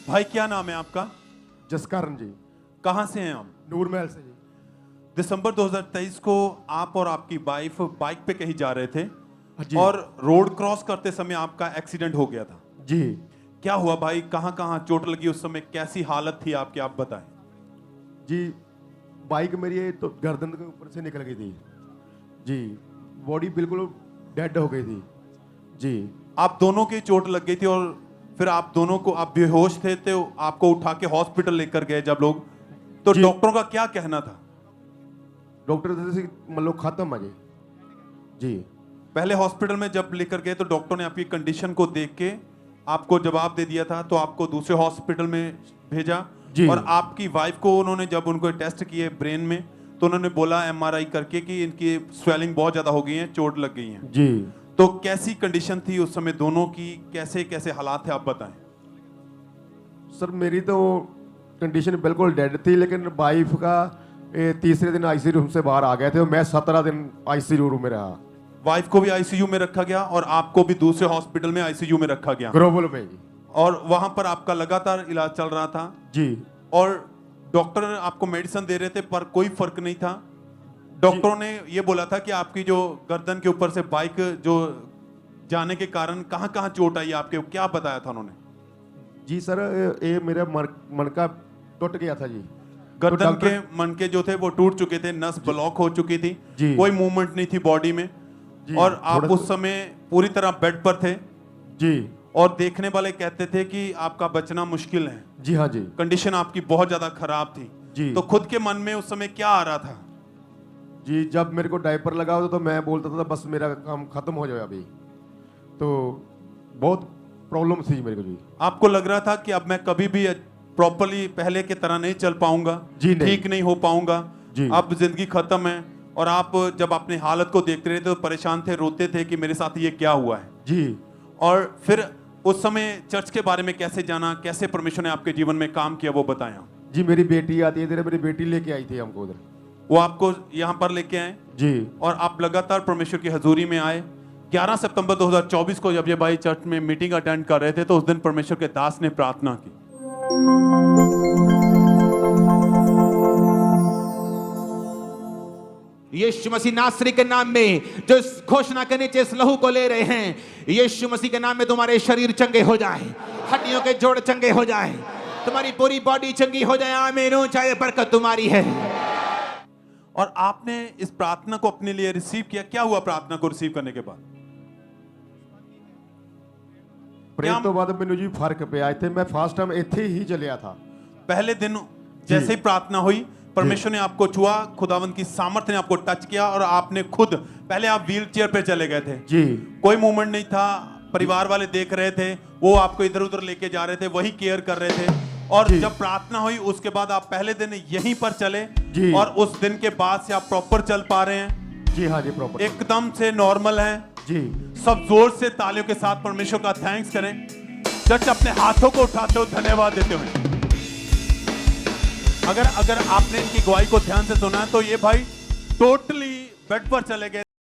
भाई क्या नाम है आपका? जसकरण जी। कहाँ से हैं आप? नूर महल से जी। दिसंबर 2023 को आप और आपकी वाइफ बाइक पे कहीं जा रहे थे जी। और रोड क्रॉस करते समय आपका एक्सीडेंट हो गया था। जी क्या हुआ भाई? कहाँ कहाँ चोट लगी उस समय? कैसी हालत थी आपकी, आप बताएं। जी, बाइक मेरी ये तो गर्दन के ऊपर से निकल गई थी जी। बॉडी बिल्कुल डेड हो गई थी जी। आप दोनों की चोट लग गई थी और फिर आप दोनों को, आप बेहोश थे तो आपको उठा के हॉस्पिटल लेकर गए जब लोग, तो जी। डॉक्टरों का क्या कहना था? डॉक्टर से मतलब खत्म है जी। जी पहले हॉस्पिटल में जब लेकर गए तो डॉक्टर ने आपकी कंडीशन को देख के आपको जवाब दे दिया था, तो आपको दूसरे हॉस्पिटल में भेजा। जी। और आपकी वाइफ को उन्होंने जब उनको टेस्ट किए ब्रेन में, तो उन्होंने बोला एमआरआई करके कि इनकी स्वेलिंग बहुत ज्यादा हो गई है, चोट लग गई है। जी। तो कैसी कंडीशन थी उस समय दोनों की, कैसे कैसे हालात थे, आप बताएं। सर मेरी तो कंडीशन बिल्कुल डेड थी, लेकिन वाइफ का तीसरे दिन आईसीयू रूम से बाहर आ गए थे और मैं 17 दिन आईसीयू रूम में रहा। वाइफ को भी आईसीयू में रखा गया और आपको भी दूसरे हॉस्पिटल में आईसीयू में रखा गया, ग्लोबल में जी। और वहां पर आपका लगातार इलाज चल रहा था जी। और डॉक्टर आपको मेडिसिन दे रहे थे पर कोई फर्क नहीं था। डॉक्टरों ने ये बोला था कि आपकी जो गर्दन के ऊपर से बाइक जो जाने के कारण कहां कहां चोट आई आपके, क्या बताया था उन्होंने? जी सर, ये मेरा मन का टूट गया था जी। गर्दन तो के मन के जो थे वो टूट चुके थे, नस ब्लॉक हो चुकी थी, जी। कोई मूवमेंट नहीं थी बॉडी में, जी, और आप थोड़ा उस समय पूरी तरह बेड पर थे जी। और देखने वाले कहते थे कि आपका बचना मुश्किल है। जी हाँ जी। कंडीशन आपकी बहुत ज्यादा खराब थी जी। तो खुद के मन में उस समय क्या आ रहा था? जी, जब मेरे को डायपर लगा होता तो मैं बोलता था बस मेरा काम खत्म हो जाए अभी। तो बहुत प्रॉब्लम थी मेरे को जी। आपको लग रहा था कि अब मैं कभी भी प्रॉपर्ली पहले की तरह नहीं चल पाऊंगा, जी नहीं। ठीक नहीं हो पाऊंगा, जी। अब जिंदगी खत्म है। और आप जब अपनी हालत को देखते रहे तो परेशान थे, रोते थे कि मेरे साथ ये क्या हुआ है। जी। और फिर उस समय चर्च के बारे में कैसे जाना, कैसे परमेश्वर ने आपके जीवन में काम किया, वो बताया। जी, मेरी बेटी आती है इधर, मेरी बेटी लेके आई थी हमको उधर। वो आपको यहाँ पर लेके आए जी। और आप लगातार परमेश्वर की हजूरी में आए। 11 सितंबर 2024 को जब ये भाई चर्च में मीटिंग अटेंड कर रहे थे तो उस दिन परमेश्वर के दास ने प्रार्थना की। यीशु मसीह नासरी के नाम में जो इस घोषणा के नीचे इस लहू को ले रहे हैं, यीशु मसीह के नाम में तुम्हारे शरीर चंगे हो जाए, हड्डियों के जोड़ चंगे हो जाए, तुम्हारी पूरी बॉडी चंगी हो जाए। आमीन। चाहे बरकत तुम्हारी है। और आपने इस प्रार्थना को अपने लिए रिसीव किया। क्या हुआ प्रार्थना को रिसीव करने के बाद? प्रेम तो बाद मैंने जी फर्क पे आए थे। मैं फर्स्ट टाइम इथे ही चलिया था। पहले दिन जैसे ही प्रार्थना हुई, परमेश्वर ने आपको छुआ, खुदावंद की सामर्थ्य ने आपको टच किया और आपने खुद, पहले आप व्हील चेयर पे चले गए थे जी। कोई मूवमेंट नहीं था, परिवार वाले देख रहे थे, वो आपको इधर उधर लेके जा रहे थे, वही केयर कर रहे थे। और जी। जब प्रार्थना हुई उसके बाद आप पहले दिन यहीं पर चले जी। और उस दिन के बाद से आप प्रॉपर चल पा रहे हैं, जी हाँ जी, प्रॉपर एकदम से नॉर्मल है जी। सब जोर से तालियों के साथ परमेश्वर का थैंक्स करें। चर्च अपने हाथों को उठाते हुए धन्यवाद देते हुए। अगर आपने इनकी गवाही को ध्यान से सुना है तो ये भाई टोटली बेड पर चले गए।